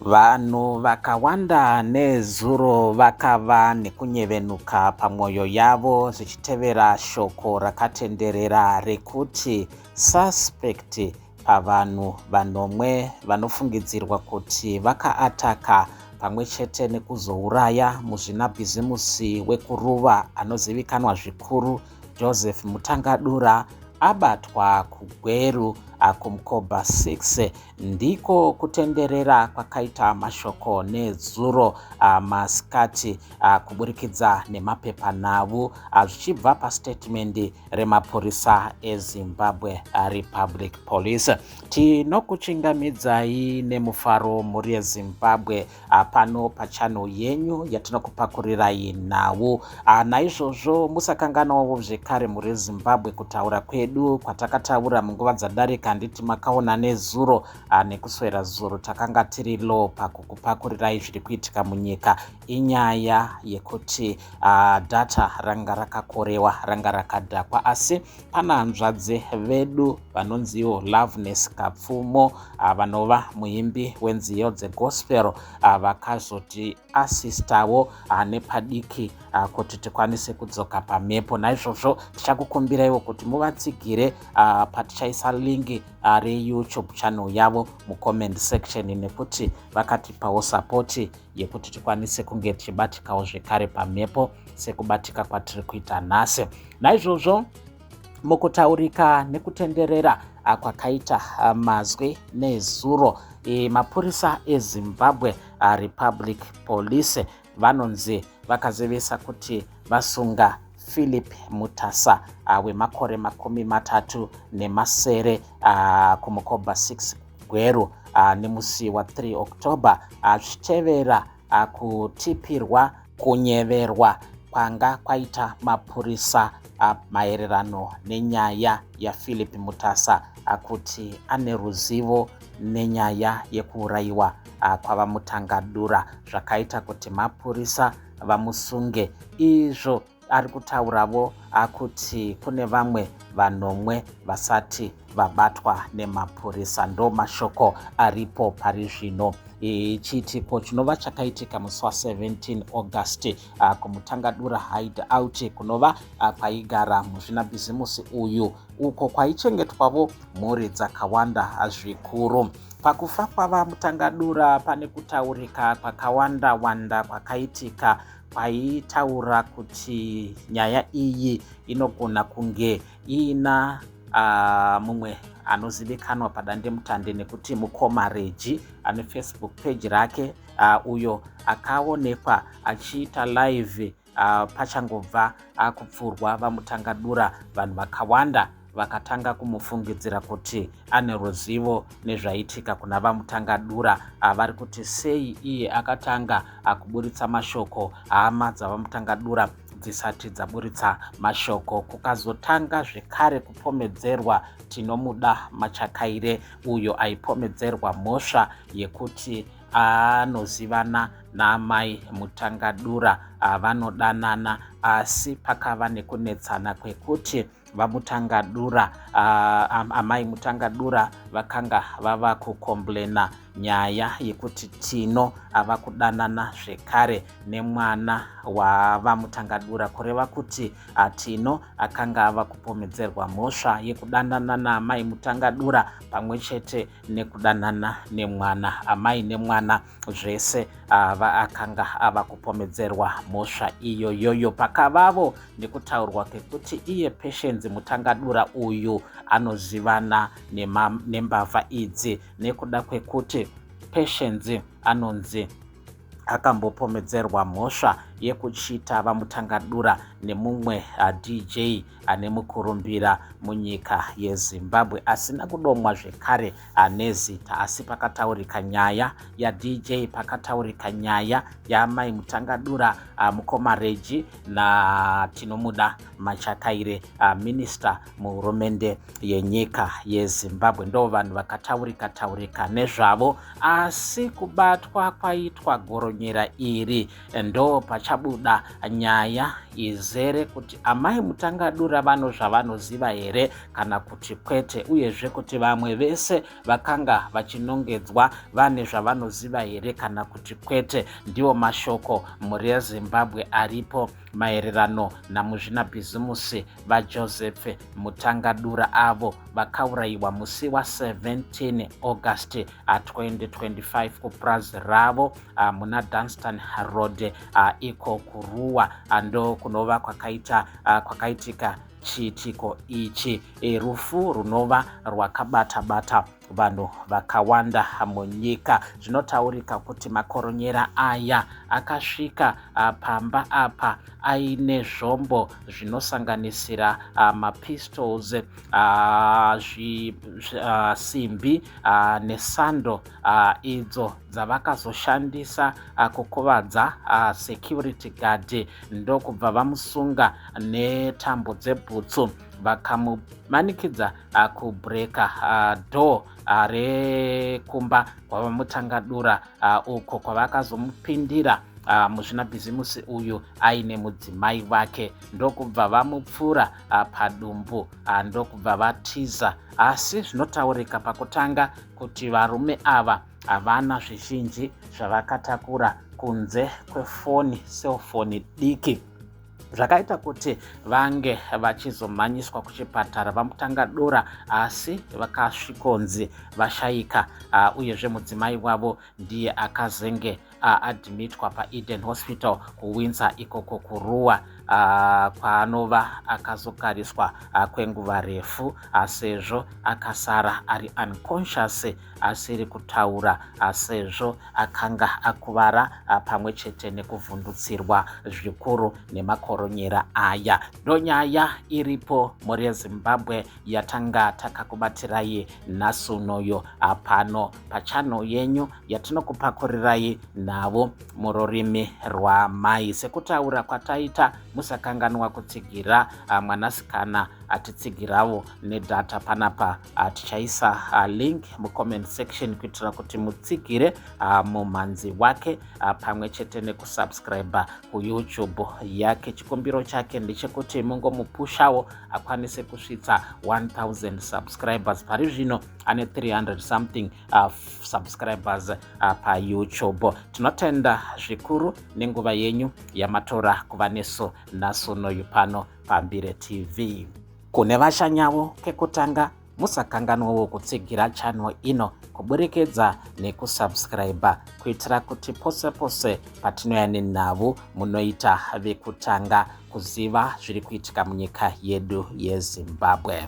Vanhu vakawanda nezuro vakava nekunyevenuka pamwoyo yavo zvichitevera shoko rakatenderera rekuti suspect pavanhu vanomwe vanofungidzirwa kuti vakaataka pamwe chete nekuzouraya muzvinabhizimusi wekuruva anozivikanwa zvikuru Joseph Mutangadura abatwa kuGweru kumukoba 6 ndiko kutenderera kwakaita mashoko nezuro masikati kuburikidza nemapepanhau zvichibva pastatement remapurisa eZimbabwe Republic Police. Tinokuchingamidzai nemufaro muri yeZimbabwe pano pachano yenyu yatinokupakurirai nhau. Naizvozvo musakanganawo zvekare muri Zimbabwe kutaura kwedu kwatakataura munguva dzadarika handiti makaona nezuro nekuswera zuro takanga tiri low pakukupakurirai zviri kuitika munyika. Inyaya yekuti data ranga rakakorewa, ranga rakadhakwa, asi pana hanzvadzi vedu vanonziwo Loveness Kapfumo vanova muimbi wenziyo dzegospel vakazoti asistawo nepadiki kuti tikwanise kudzoka pamhepo. Naizvozvo tichakukumbiraiwo kuti muvatsigire patichaisa lingi reYouTube channel yavo mucomment section nekuti vakatipawo sapoti yekuti tikwanise kunge tichibatikawo zvekare pamhepo sekubatika kwatiri kuita nhasi. Naizvozvo mukutaurika nekutenderera kwakaita mazwi nezuro mapurisa eZimbabwe Republic Police vanonzi vakazivisa kuti vasunga Philip Mutasa wemakore 37 kumukoba 6 Gweru nemusi wa3 October zvichitevera kutipirwa kunyeverwa kwanga kwaita mapurisa maererano nenyaya yaPhilip Mutasa kuti ane ruzivo nenyaya yekuurayiwa kwavaMutangadura zvakaita kuti mapurisa vamusunge. Izvo ari kutauravo kuti kune vamwe vanomwe vasati vabatwa nemapurisa. Ndo mashoko aripo pari zvino. Chiitiko chinova chakaitika musi wa17 August kumutangadura hideout kunova kwaigara muzvinabhizimusi uyu uko kwaichengetwavo mhuri dzakawanda zvikuru. Pakufa kwavaMutangadura pane kutaurika kwakawanda wanda kwakaitika kwaitaura kuti nyaya iyi inogona kunge ina mumwe anozivikanwa padandemutande nekuti Mukoma Reji ane Facebook page rake uyo akaonekwa achiita live pachangobva kupfurwa vaMutangadura. Vanhu vakawanda vakatanga kumufungidzira kuti ane ruzivo nezvaitika kuna vaMutangadura. Vari kuti sei iye akatanga kuburitsa mashoko hama dzavaMutangadura dzisati dzaburitsa mashoko. Kukazotanga zvekare kupomedzerwa Tinomuda Machakaire uyo aipomedzerwa mhosva yekuti anozivana naamai Mutangadura vanodanana, asi pakava nekunetsana kwekuti vaMutangadura amai Mutangadura vakanga vava kukomblena nyaya yekuti Tino ava kudanana zvekare nemwana wavaMutangadura, kureva kuti Tino akanga ava kupomedzerwa mhosva yekudanana naamai Mutangadura pamwe chete nekudanana nemwana. Amai nemwana zvese akanga ava kupomedzerwa mhosva iyoyoyo. Pakavavo nekutaurwa kekuti iye Patience Mutangadura uyu anozivana nembavha idzi nekuda kwekuti Patience anonzi akambopomedzerwa mhosva yekuchita vaMutangadura nemumwe DJ ane mukurumbira munyika yeZimbabwe asina kudomwa zvekare nezita, asi pakataurika nyaya yaDJ, pakataurika nyaya yaamai Mutangadura Mukoma Reji naTinomuda Machakaire minista muhurumende yenyika yeZimbabwe. Ndo vanhu vakataurika nezvavo, asi kubatwa kwaitwa goronyera iri ndo pachabuda nyaya izere kuti amai Mutangadura vano zvavanoziva here kana kuti kwete, uyezve kuti vamwe vese vakanga vachinongedzwa vane zvavanoziva here kana kuti kwete. Ndiwo mashoko mhuri yeZimbabwe aripo maererano namuzvinabhizimusi vaJoseph Mutangadura avo vakaurayiwa musi wa17 August 2025 kupurazi ravo muna Dunstan Road iko kuRuwa ndo kunova kwakaitika chiitiko ichi, rufu runova rwakabata vanhu vakawanda munyika. Zvinotaurika kuti makoronyera aya akasvika pamba apa aine zvombo zvinosanganisira mapistols, simbi nesando idzo dzavakazoshandisa kukuvadza security guard ndokubva vamusunga netambo dzebhutsu vakamumanikidza kubreka door rekumba kwavaMutangadura uko kwavakazomupindira muzvinabhizimusi uyu aine mudzimai wake, ndokubva vamupfura padumbu ndokubva vatiza. Asi zvinotaurika pakutanga kuti varume ava havana zvizhinji zvavakatakura kunze kwefoni, cellphone diki, zvakaita kuti vange vachizomhanyiswa kuchipatara vaMutangadura, asi vakasvikonzi vashayika. Uyezve mudzimai wavo ndiye akazenge admitwa paEden Hospital kuWindsor ikoko kuRuwa, kwaanova akazogariswa kwenguva refu sezvo akasara ari unconscious, asiri kutaura sezvo akanga akuvara pamwe chete nekuvhundutsirwa zvikuru nemakoronyera aya. Ndonyaya iripo mhuri yeZimbabwe yatanga takakubatirai nhasi unoyo pano pachano yenyu yatinokupakurirai navo mururimi rwamai. Sekutaura kwataita, musakanganwa kutsigira mwanasikana atitsigirawo nedata panapa. Tichaisa link mucomment section kuitira kuti mutsigire mumhanzi wake pamwe chete nekusubscribe kuYouTube yake. Chikumbiro chake ndechekuti mungomupushawo akwanise kusvitsa 1000 subscribers. Pari zvino ane 300 something subscribers paYouTube. Tinotenda zvikuru nenguva yenyu yamatora kuva nesu nhasi unoyu pano paMbire TV. Kune vashanyavo kekutanga, musakanganwawo kutsigira channel ino kuburikidza nekusubscribe kuitira kuti pose patinoya nenhavo munoita vekutanga kuziva zviri kuitika munyika yedu yeZimbabwe.